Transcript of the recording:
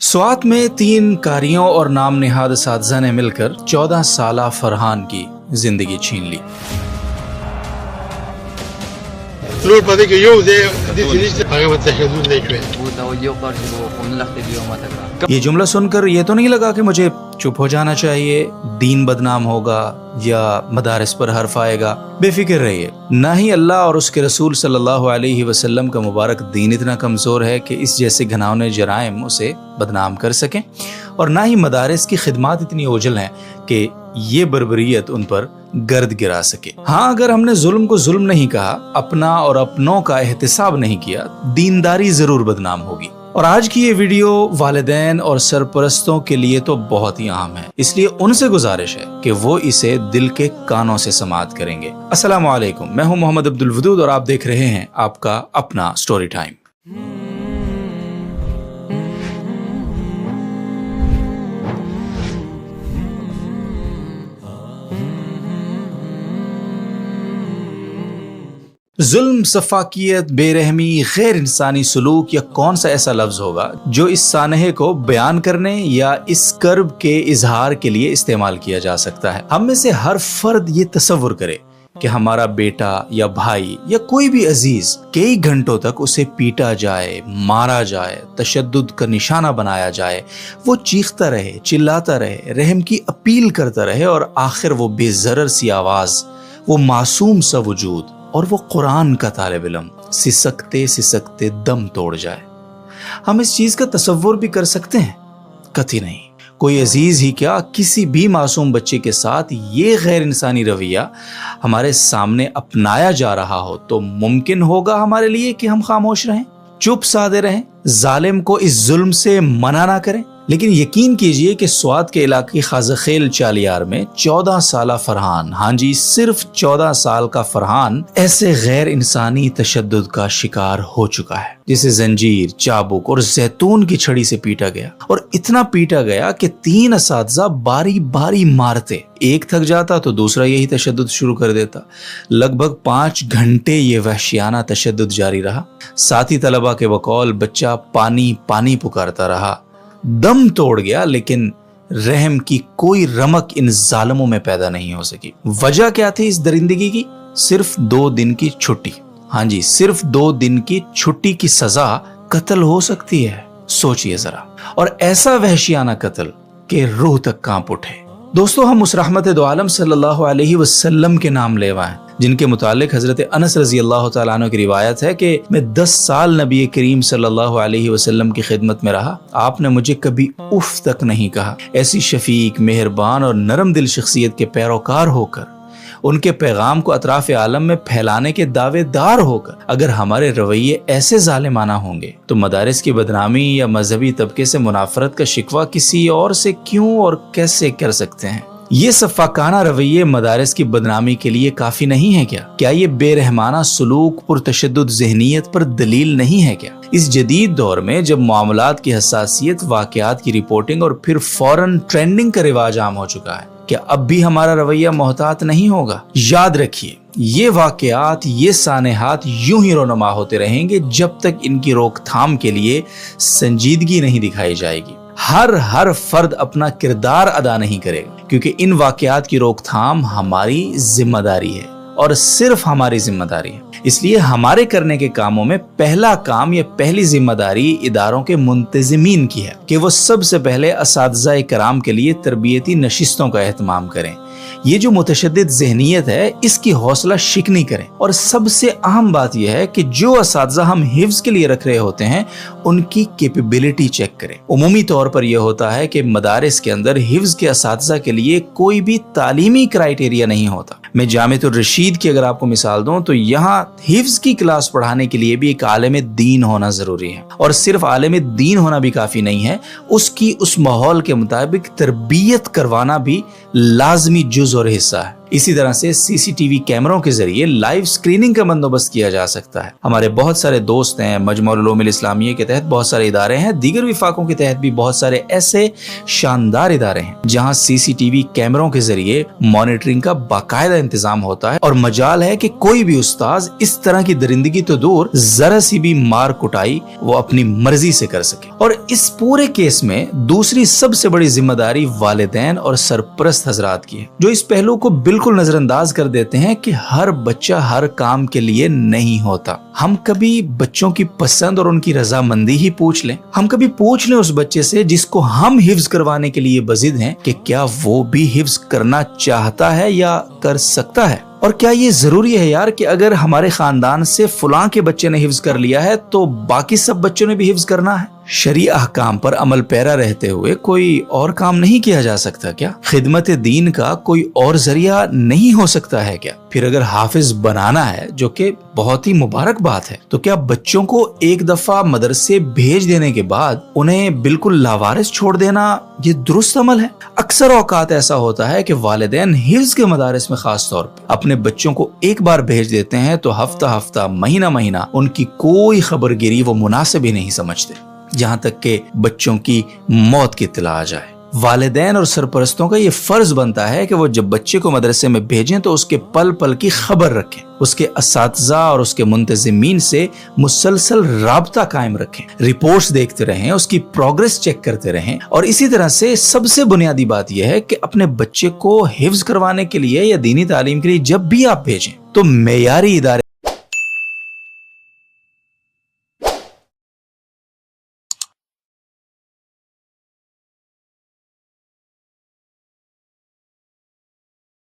स्वात में 3 कारियों और नाम निहाद असातिज़ा ने मिलकर 14 साला फरहान की जिंदगी छीन ली। ये जुमला सुनकर ये तो नहीं लगा कि मुझे चुप हो जाना चाहिए, दीन बदनाम होगा या मदारिस पर हर्फ आएगा। बेफिक्र रहिए, ना ही अल्लाह और उसके रसूल सल्लल्लाहु अलैहि वसल्लम का मुबारक दीन इतना कमज़ोर है कि इस जैसे घिनौने जराइम उसे बदनाम कर सकें, और ना ही मदारिस की खिदमात इतनी ओझल हैं कि ये बर्बरियत उन पर गर्द गिरा सके। हाँ, अगर हमने जुल्म को जुल्म नहीं कहा, अपना और अपनों का एहतिसाब नहीं किया, दीनदारी जरूर बदनाम होगी। और आज की ये वीडियो वालिदैन और सरपरस्तों के लिए तो बहुत ही अहम है, इसलिए उनसे गुजारिश है कि वो इसे दिल के कानों से समाअत करेंगे। अस्सलामु अलैकुम, मैं हूं मोहम्मद अब्दुल वदूद और आप देख रहे हैं आपका अपना स्टोरी टाइम। जुल्म, सफाकियत, बेरहमी, गैर इंसानी सलूक या कौन सा ऐसा लफ्ज होगा जो इस सानहे को बयान करने या इस कर्ब के इजहार के लिए इस्तेमाल किया जा सकता है। हम में से हर फर्द ये तसव्वुर करे कि हमारा बेटा या भाई या कोई भी अजीज कई घंटों तक उसे पीटा जाए, मारा जाए, तशद्दुद का निशाना बनाया जाए, वो चीखता रहे, चिल्लाता रहे, रहम की अपील करता रहे और आखिर वो बेजरर सी आवाज, वो मासूम सा वजूद और वो कुरान का तालिब इल्म सिसकते सिसकते दम तोड़ जाए। हम इस चीज का तसव्वुर भी कर सकते हैं? कतई नहीं। कोई अजीज ही क्या, किसी भी मासूम बच्चे के साथ ये गैर इंसानी रवैया हमारे सामने अपनाया जा रहा हो तो मुमकिन होगा हमारे लिए कि हम खामोश रहें, चुप साधे रहें, जालिम को इस जुल्म से मना ना करें। लेकिन यकीन कीजिए कि स्वात के इलाके खाजखेल चालियार में 14 साला फरहान, हाँ जी सिर्फ 14 साल का फरहान, ऐसे गैर इंसानी तशद्दुद का शिकार हो चुका है जिसे जंजीर, चाबुक और जैतून की छड़ी से पीटा गया। और इतना पीटा गया कि 3 असातिज़ा बारी बारी मारते, एक थक जाता तो दूसरा यही तशद्दुद शुरू कर देता। लगभग 5 घंटे ये वहशियाना तशद्दुद जारी रहा। साथी तलबा के बकौल बच्चा पानी पानी पुकारता रहा, दम तोड़ गया, लेकिन रहम की कोई रमक इन जालिमों में पैदा नहीं हो सकी। वजह क्या थी इस दरिंदगी की? सिर्फ 2 दिन की छुट्टी। हाँ जी, सिर्फ 2 दिन की छुट्टी की सजा कत्ल हो सकती है, सोचिए जरा। और ऐसा वहशियाना कत्ल के रूह तक कांप उठे। दोस्तों, हम उस रहमत दो आलम सल्लल्लाहु अलैहि वसल्लम के नाम लेवाएं जिनके मुतालिक हजरत अनस रजी अल्लाह तआला अन्हु की रिवायत है कि मैं 10 साल नबी करीम सल्लल्लाहु अलैहि वसल्लम की खिदमत में रहा। आपने मुझे कभी उफ तक नहीं कहा। ऐसी शफीक, मेहरबान और नरम दिल शख्सियत के पैरोकार होकर, उनके पैगाम को अतराफ आलम में फैलाने के दावेदार होकर, अगर हमारे रवैये ऐसे जालिमाना होंगे तो मदारिस की बदनामी या मजहबी तबके से मुनाफरत का शिकवा किसी और से क्यों और कैसे कर सकते हैं? ये सफाकाना रवैये मदारिस की बदनामी के लिए काफी नहीं है क्या? क्या ये बेरहमाना सलूक पुरतशद्दुद ज़हनियत पर दलील नहीं है क्या? इस जदीद दौर में जब मामलात की हसासियत, वाक़यात की रिपोर्टिंग और फिर फौरन ट्रेंडिंग का रिवाज आम हो चुका है, क्या अब भी हमारा रवैया मोहतात नहीं होगा? याद रखिए, ये वाक़यात, ये सानेहात यूं ही रोनमा होते रहेंगे जब तक इनकी रोकथाम के लिए संजीदगी नहीं दिखाई जाएगी। हर फर्द अपना किरदार अदा नहीं करेगा, क्योंकि इन वाक़यात की रोकथाम हमारी जिम्मेदारी है और सिर्फ हमारी जिम्मेदारी है। इसलिए हमारे करने के कामों में पहला काम या पहली जिम्मेदारी इदारों के मुंतजिमीन की है कि वो सबसे पहले असातिज़ा कराम के लिए तरबियती नशिस्तों का एहतमाम करें। ये जो मुतशद्दिद ज़हनियत है इसकी हौसला शिकनी करें। और सबसे अहम बात यह है कि जो असातिज़ा हम हिफ्ज़ के लिए रख रहे होते हैं उनकी कैपेबिलिटी चेक करें। उमूमी तौर पर यह होता है कि मदारिस के अंदर हिफ्ज़ के असातिज़ा के लिए कोई भी तालीमी क्राइटेरिया नहीं होता। मैं जामिअतुर रशीद की अगर आपको मिसाल दूं तो यहाँ हिफ्ज़ की क्लास पढ़ाने के लिए भी एक आलिम दीन होना जरूरी है। और सिर्फ आलिम दीन होना भी काफी नहीं है, उसकी उस माहौल के मुताबिक तरबियत करवाना भी लाजमी जुज और हिस्सा है। इसी तरह से CCTV कैमरों के जरिए लाइव स्क्रीनिंग का बंदोबस्त किया जा सकता है। हमारे बहुत सारे दोस्त हैं, मजमुअल उलूमुल इस्लामिया के तहत बहुत सारे इदारे हैं, दीगर विफाकों के तहत भी बहुत सारे ऐसे शानदार इदारे हैं जहां CCTV कैमरों के जरिए मॉनिटरिंग का बाकायदा इंतजाम होता है और मजाल है कि कोई भी उस्ताद इस तरह की दरिंदगी तो दूर, जरा सी भी मार कुटाई वो अपनी मर्जी से कर सके। और इस पूरे केस में दूसरी सबसे बड़ी जिम्मेदारी वालिदैन और सरपरस्त हजरात की है, जो इस पहलू को बिल्कुल नजरअंदाज कर देते हैं कि हर बच्चा हर काम के लिए नहीं होता। हम कभी बच्चों की पसंद और उनकी रजामंदी ही पूछ लें। हम कभी पूछ लें उस बच्चे से जिसको हम हिफ्ज करवाने के लिए बजिद हैं कि क्या वो भी हिफ्ज करना चाहता है या कर सकता है। और क्या ये जरूरी है यार कि अगर हमारे खानदान से फलां के बच्चे ने हिफ्ज कर लिया है तो बाकी सब बच्चों ने भी हिफ्ज करना है। शरीय अहकाम पर अमल पैरा रहते हुए कोई और काम नहीं किया जा सकता क्या? खिदमत दीन का कोई और जरिया नहीं हो सकता है क्या? फिर अगर हाफिज बनाना है, जो कि बहुत ही मुबारक बात है, तो क्या बच्चों को एक दफा मदरसे भेज देने के बाद उन्हें बिल्कुल लावारिस छोड़ देना ये दुरुस्त अमल है? अक्सर औकात ऐसा होता है कि वालिदैन हिफ्ज के मदारिस में खास तौर पर अपने बच्चों को एक बार भेज देते हैं तो हफ्ता हफ्ता महीना महीना उनकी कोई खबरगिरी वो मुनासिब ही नहीं समझते, जहां तक के बच्चों की मौत की इत्तला आ जाए। वालिदैन और सरपरस्तों का ये फर्ज बनता है कि वो जब बच्चे को मदरसे में भेजें तो उसके पल पल की खबर रखें, उसके असातिज़ा और उसके मुंतज़िमीन से मुसलसल राब्ता कायम रखें, रिपोर्ट्स देखते रहें, उसकी प्रोग्रेस चेक करते रहें। और इसी तरह से सबसे बुनियादी बात यह है कि अपने बच्चे को हिफ्ज करवाने के लिए या दीनी तालीम के लिए जब भी आप भेजें तो मेयारी इदारे